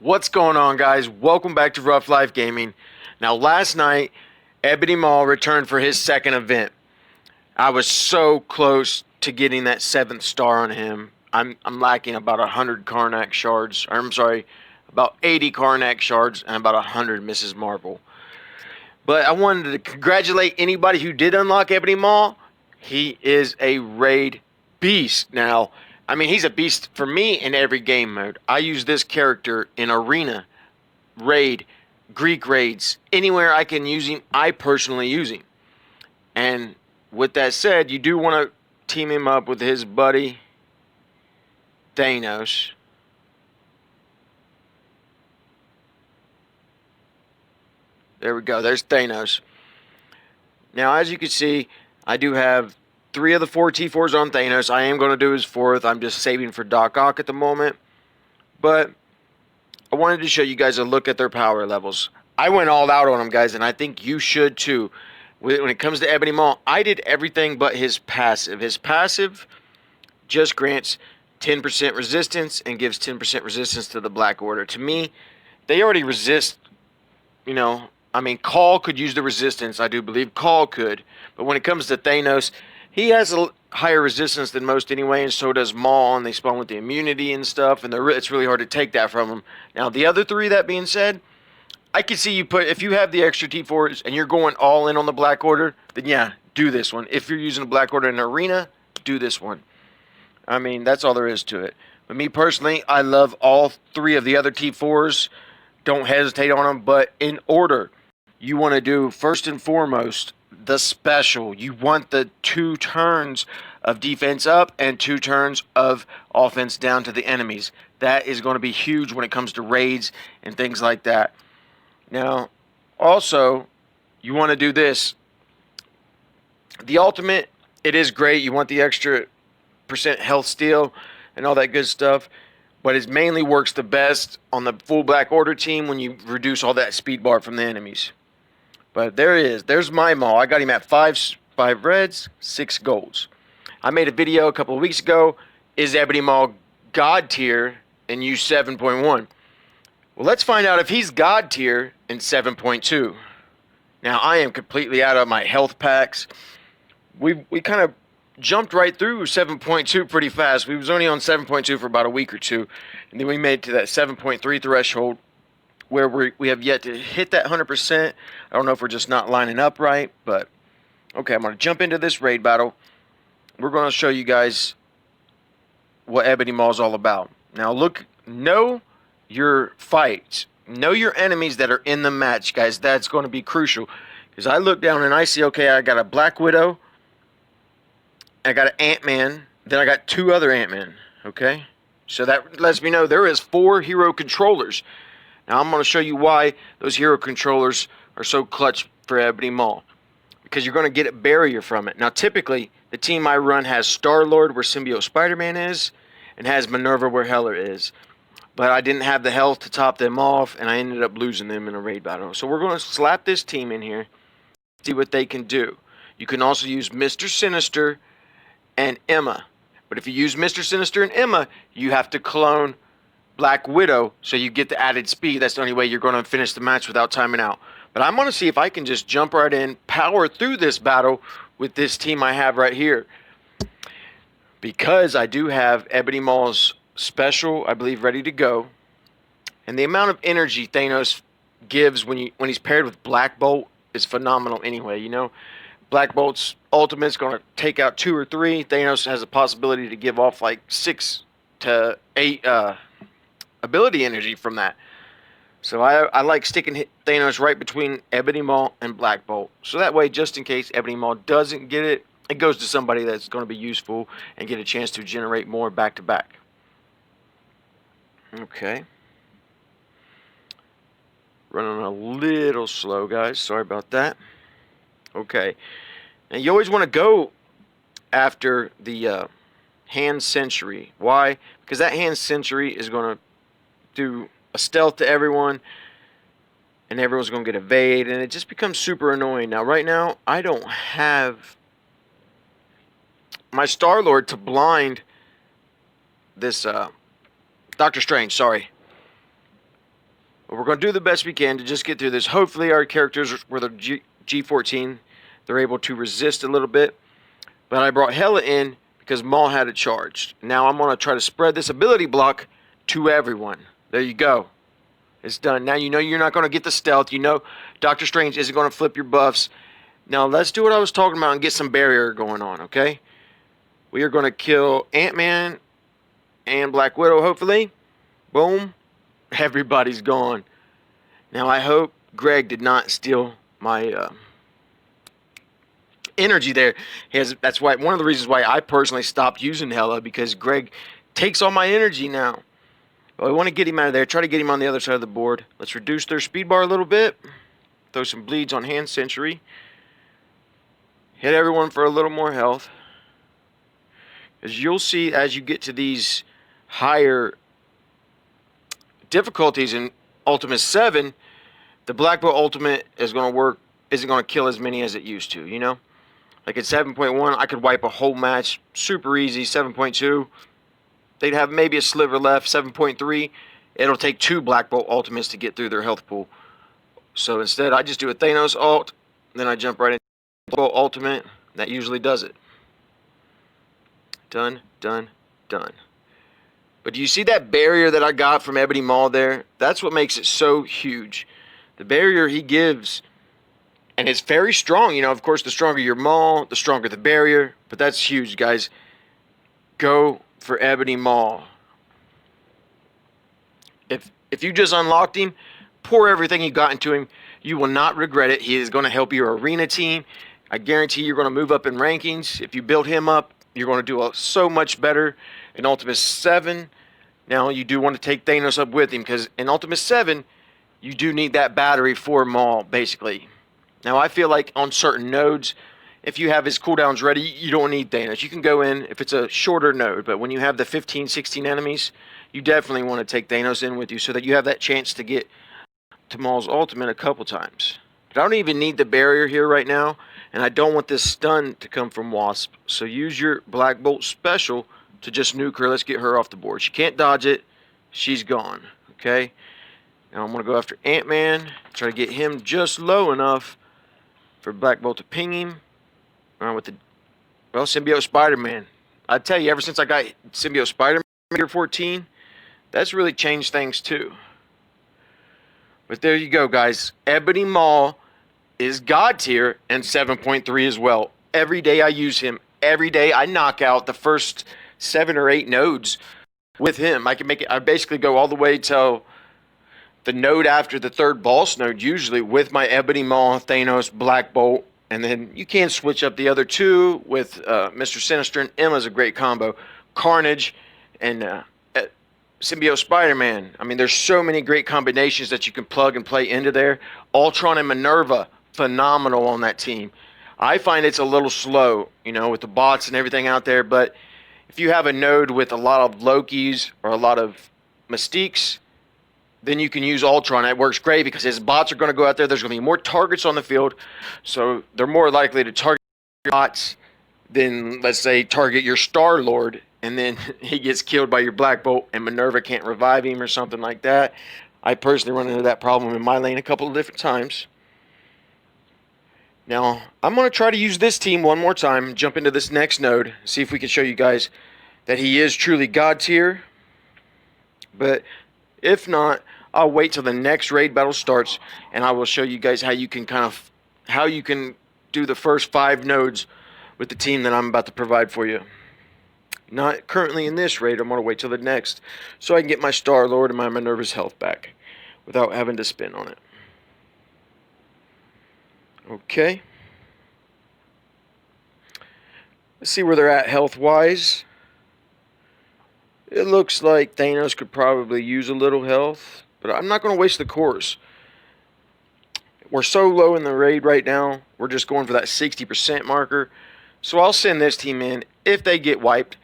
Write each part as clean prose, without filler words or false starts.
What's going on, guys? Welcome back to Rough Life Gaming. Now, last night, Ebony Maw returned for his second event. I was so close to getting that 7th star on him. I'm lacking about 100 Karnak shards. Or, I'm sorry, about 80 Karnak shards and about 100 Mrs. Marvel. But I wanted to congratulate anybody who did unlock Ebony Maw. He is a raid beast. Now, I mean, he's a beast for me in every game mode. I use this character in arena, raid, Greek raids, anywhere I can use him. I personally use him. And with that said, you do want to team him up with his buddy Thanos. There we go. There's Thanos. Now, as you can see, I do have 3 of the 4 t4s on Thanos. I am going to do his 4th. I'm just saving for Doc Ock at the moment. But I wanted to show you guys a look at their power levels. I went all out on them, guys, and I think you should too. When it comes to Ebony Maw, I did everything but his passive. His passive just grants 10% resistance and gives 10% resistance to the Black Order. To me, they already resist, you know. I mean, Call could use the resistance. I do believe Call could. But when it comes to Thanos, he has a higher resistance than most anyway, and so does Maw, and they spawn with the immunity and stuff, and it's really hard to take that from them. Now, the other 3, that being said, I can see you if you have the extra T4s and you're going all in on the Black Order, then yeah, do this one. If you're using the Black Order in arena, do this one. I mean, that's all there is to it. But me personally, I love all 3 of the other T4s. Don't hesitate on them, but in order, you want to do first and foremost the special. You want the 2 turns of defense up and 2 turns of offense down to the enemies. That is going to be huge when it comes to raids and things like that. Now, also, you want to do this. The ultimate, it is great. You want the extra % health steal and all that good stuff. But it mainly works the best on the full Black Order team when you reduce all that speed bar from the enemies. But there it is. There's my Maw. I got him at 5 reds, 6 golds. I made a video a couple of weeks ago. Is Ebony Maw God tier in use 7.1? Well, let's find out if he's God tier in 7.2. Now, I am completely out of my health packs. We kind of jumped right through 7.2 pretty fast. We was only on 7.2 for about a week or two. And then we made it to that 7.3 threshold where we have yet to hit that 100%. I don't know if we're just not lining up right, but okay, I'm going to jump into this raid battle. We're going to show you guys what Ebony Maw is all about. Now, know your fights. Know your enemies that are in the match, guys. That's going to be crucial. Because I look down and I see, okay, I got a Black Widow, I got an Ant-Man, then I got 2 other Ant-Men, okay? So that lets me know there is 4 hero controllers. Now, I'm going to show you why those hero controllers are so clutch for Ebony Maw. Because you're going to get a barrier from it. Now, typically, the team I run has Star-Lord where Symbiote Spider-Man is, and has Minerva where Heller is. But I didn't have the health to top them off, and I ended up losing them in a raid battle. So we're going to slap this team in here, see what they can do. You can also use Mr. Sinister and Emma. But if you use Mr. Sinister and Emma, you have to clone Black Widow so you get the added speed. That's the only way you're going to finish the match without timing out. But I'm going to see if I can just jump right in, power through this battle with this team I have right here. Because I do have Ebony Maw's special, I believe, ready to go. And the amount of energy Thanos gives when he's paired with Black Bolt is phenomenal anyway, you know. Black Bolt's ultimate's going to take out 2 or 3. Thanos has a possibility to give off like 6 to 8 ability energy from that. So I like sticking Thanos right between Ebony Maw and Black Bolt. So that way, just in case Ebony Maw doesn't get it, it goes to somebody that's going to be useful and get a chance to generate more back to back. Okay. Running a little slow, guys. Sorry about that. Okay. Now, you always want to go after the Hand Sentry. Why? Because that Hand Sentry is going to do a stealth to everyone, and everyone's going to get evade, and it just becomes super annoying. Now, right now, I don't have my Star-Lord to blind this Doctor Strange, sorry. But we're going to do the best we can to just get through this. Hopefully our characters with a G14, they're able to resist a little bit. But I brought Hela in because Maul had it charged. Now I'm going to try to spread this ability block to everyone. There you go. It's done. Now you know you're not going to get the stealth. You know Doctor Strange isn't going to flip your buffs. Now let's do what I was talking about and get some barrier going on, okay? We are going to kill Ant-Man and Black Widow, hopefully. Boom. Everybody's gone. Now I hope Greg did not steal my energy there. That's why one of the reasons why I personally stopped using Hela, because Greg takes all my energy now. But I want to get him out of there. Try to get him on the other side of the board. Let's reduce their speed bar a little bit. Throw some bleeds on Hand Century. Hit everyone for a little more health. As you'll see, as you get to these higher difficulties in Ultimate 7, the Black Bolt Ultimate is going to work, isn't going to kill as many as it used to, you know? Like at 7.1, I could wipe a whole match super easy. 7.2, they'd have maybe a sliver left. 7.3, it'll take 2 Black Bolt Ultimates to get through their health pool. So instead, I just do a Thanos ult, then I jump right into Bolt Ultimate. That usually does it. Done, done, done. But do you see that barrier that I got from Ebony Maw there? That's what makes it so huge. The barrier he gives, and it's very strong. You know, of course, the stronger your Maw, the stronger the barrier. But that's huge, guys. Go for Ebony Maw. If you just unlocked him, pour everything you got into him. You will not regret it. He is going to help your arena team. I guarantee you're going to move up in rankings. If you build him up, you're going to do so much better in Ultimate 7. Now, you do want to take Thanos up with him, because in Ultimate 7, you do need that battery for Maul, basically. Now, I feel like on certain nodes, if you have his cooldowns ready, you don't need Thanos. You can go in if it's a shorter node, but when you have the 15, 16 enemies, you definitely want to take Thanos in with you so that you have that chance to get to Maul's ultimate a couple times. But I don't even need the barrier here right now, and I don't want this stun to come from Wasp. So use your Black Bolt special to just nuke her. Let's get her off the board. She can't dodge it. She's gone. Okay? Now I'm going to go after Ant-Man. Try to get him just low enough for Black Bolt to ping him. With the, well, Symbiote Spider-Man. I tell you, ever since I got Symbiote Spider-Man year 14, that's really changed things too. But there you go, guys. Ebony Maw is God tier and 7.3 as well. Every day I use him. Every day I knock out the first 7 or 8 nodes with him. I can make it. I basically go all the way till the node after the 3rd boss node, usually with my Ebony Maw, Thanos, Black Bolt, and then you can switch up the other 2 with Mr. Sinister and Emma's a great combo. Carnage and Symbiote Spider-Man. I mean, there's so many great combinations that you can plug and play into there. Ultron and Minerva, phenomenal on that team. I find it's a little slow, you know, with the bots and everything out there, but if you have a node with a lot of Lokis or a lot of Mystiques, then you can use Ultron. It works great because his bots are going to go out there. There's going to be more targets on the field, so they're more likely to target your bots than, let's say, target your Star-Lord, and then he gets killed by your Black Bolt and Minerva can't revive him or something like that. I personally run into that problem in my lane a couple of different times. Now, I'm going to try to use this team one more time, jump into this next node, see if we can show you guys that he is truly God tier. But if not, I'll wait till the next raid battle starts, and I will show you guys how you can do the first 5 nodes with the team that I'm about to provide for you. Not currently in this raid. I'm going to wait till the next so I can get my Star-Lord and my Minerva's health back without having to spin on it. Okay. Let's see where they're at health-wise. It looks like Thanos could probably use a little health, but I'm not going to waste the cores. We're so low in the raid right now. We're just going for that 60% marker. So I'll send this team in. If they get wiped,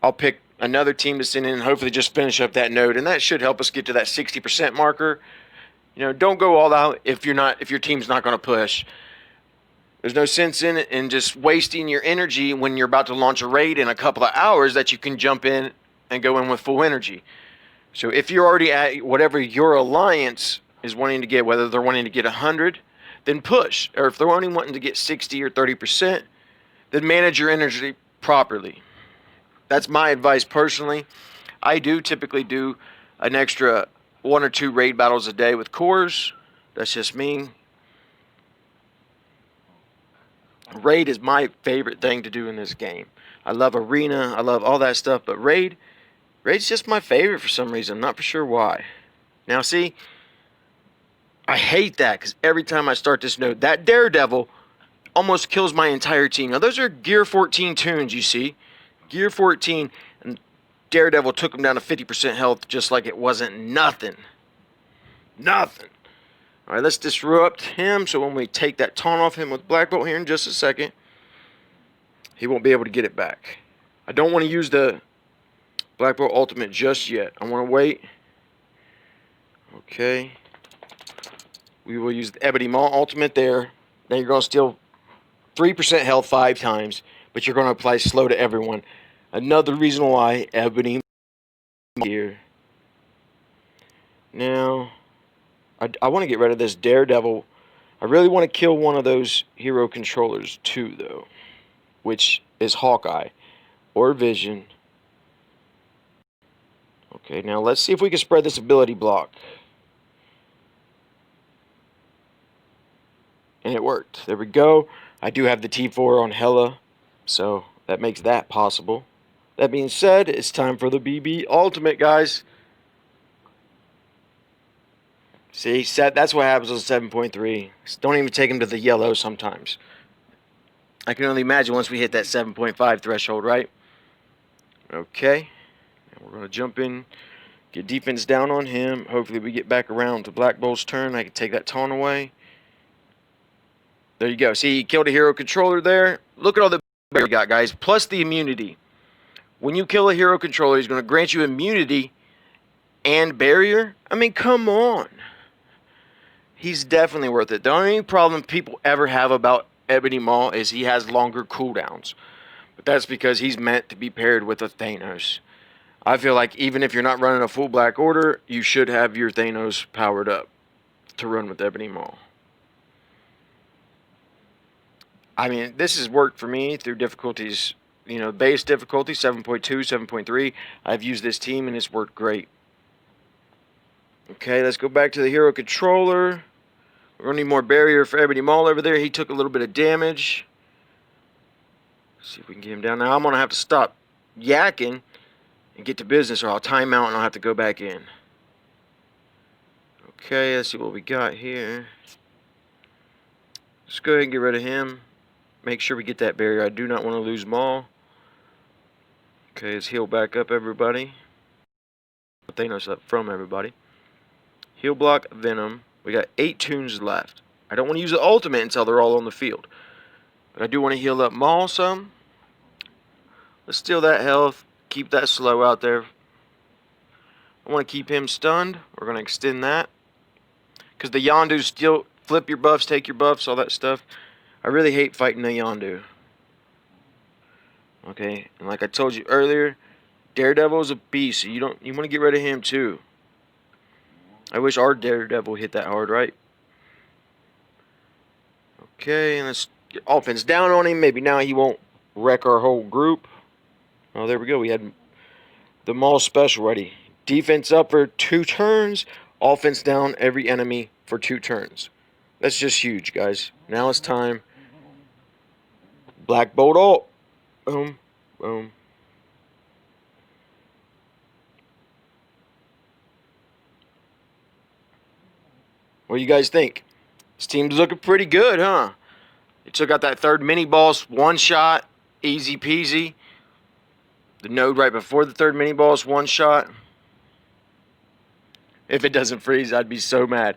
I'll pick another team to send in and hopefully just finish up that node, and that should help us get to that 60% marker. You know, don't go all out if your team's not going to push. There's no sense in it and just wasting your energy when you're about to launch a raid in a couple of hours that you can jump in and go in with full energy. So if you're already at whatever your alliance is wanting to get, whether they're wanting to get 100, then push. Or if they're only wanting to get 60 or 30%, then manage your energy properly. That's my advice personally. I do typically do an extra 1 or 2 raid battles a day with cores. That's just me. Raid is my favorite thing to do in this game. I love arena, I love all that stuff, but raid's just my favorite for some reason. I'm not for sure why. Now see, I hate that because every time I start this node, that Daredevil almost kills my entire team. Now those are Gear 14 tunes, you see. Gear 14, and Daredevil took him down to 50% health just like it wasn't nothing. Nothing. Alright, let's disrupt him so when we take that taunt off him with Black Bolt here in just a second, he won't be able to get it back. I don't want to use the Black Bolt ultimate just yet. I want to wait. Okay. We will use the Ebony Maw ultimate there. Then you're going to steal 3% health 5 times, but you're going to apply slow to everyone. Another reason why Ebony Maw here. Now, I want to get rid of this Daredevil. I really want to kill one of those hero controllers too, though, which is Hawkeye or Vision. Okay, now let's see if we can spread this ability block. And it worked. There we go. I do have the T4 on Hella, so that makes that possible. That being said, it's time for the BB Ultimate, guys. See, that's what happens with 7.3. Don't even take him to the yellow sometimes. I can only imagine once we hit that 7.5 threshold, right? Okay. And we're going to jump in, get defense down on him. Hopefully we get back around to Black Bolt's turn. I can take that taunt away. There you go. See, he killed a hero controller there. Look at all the barrier we got, guys. Plus the immunity. When you kill a hero controller, he's going to grant you immunity and barrier. I mean, come on. He's definitely worth it. The only problem people ever have about Ebony Maw is he has longer cooldowns. But that's because he's meant to be paired with a Thanos. I feel like even if you're not running a full Black Order, you should have your Thanos powered up to run with Ebony Maw. I mean, this has worked for me through difficulties, you know, base difficulty, 7.2, 7.3. I've used this team and it's worked great. Okay, let's go back to the hero controller. We're going to need more barrier for Ebony Maw over there. He took a little bit of damage. Let's see if we can get him down. Now I'm going to have to stop yakking and get to business or I'll time out and I'll have to go back in. Okay, let's see what we got here. Let's go ahead and get rid of him. Make sure we get that barrier. I do not want to lose Maw. Okay, let's heal back up everybody. Thanos up from everybody. Heal block, Venom. We got 8 tunes left. I don't want to use the ultimate until they're all on the field. But I do want to heal up Maw some. Let's steal that health. Keep that slow out there. I want to keep him stunned. We're going to extend that. Because the Yondu's still flip your buffs, take your buffs, all that stuff. I really hate fighting the Yondu. Okay, and like I told you earlier, Daredevil is a beast. So you want to get rid of him too. I wish our Daredevil hit that hard, right? Okay, and let's get offense down on him. Maybe now he won't wreck our whole group. Oh, there we go. We had the Maw special ready. Defense up for 2 turns. Offense down every enemy for 2 turns. That's just huge, guys. Now it's time. Black Bolt ult. Boom. Boom. What do you guys think? This team's looking pretty good, huh? They took out that 3rd mini boss, 1 shot, easy peasy. The node right before the 3rd mini boss, 1 shot. If it doesn't freeze, I'd be so mad.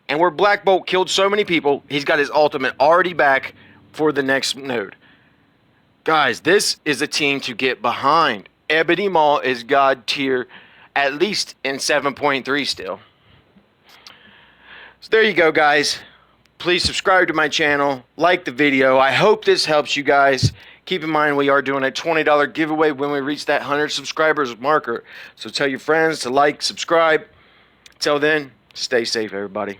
And where Black Bolt killed so many people, he's got his ultimate already back for the next node. Guys, this is a team to get behind. Ebony Maw is God tier, at least in 7.3 still. So there you go, guys. Please subscribe to my channel, like the video. I hope this helps you guys Keep in mind, we are doing a $20 giveaway when we reach that 100 subscribers marker. So tell your friends to like, subscribe. Till then, stay safe, everybody.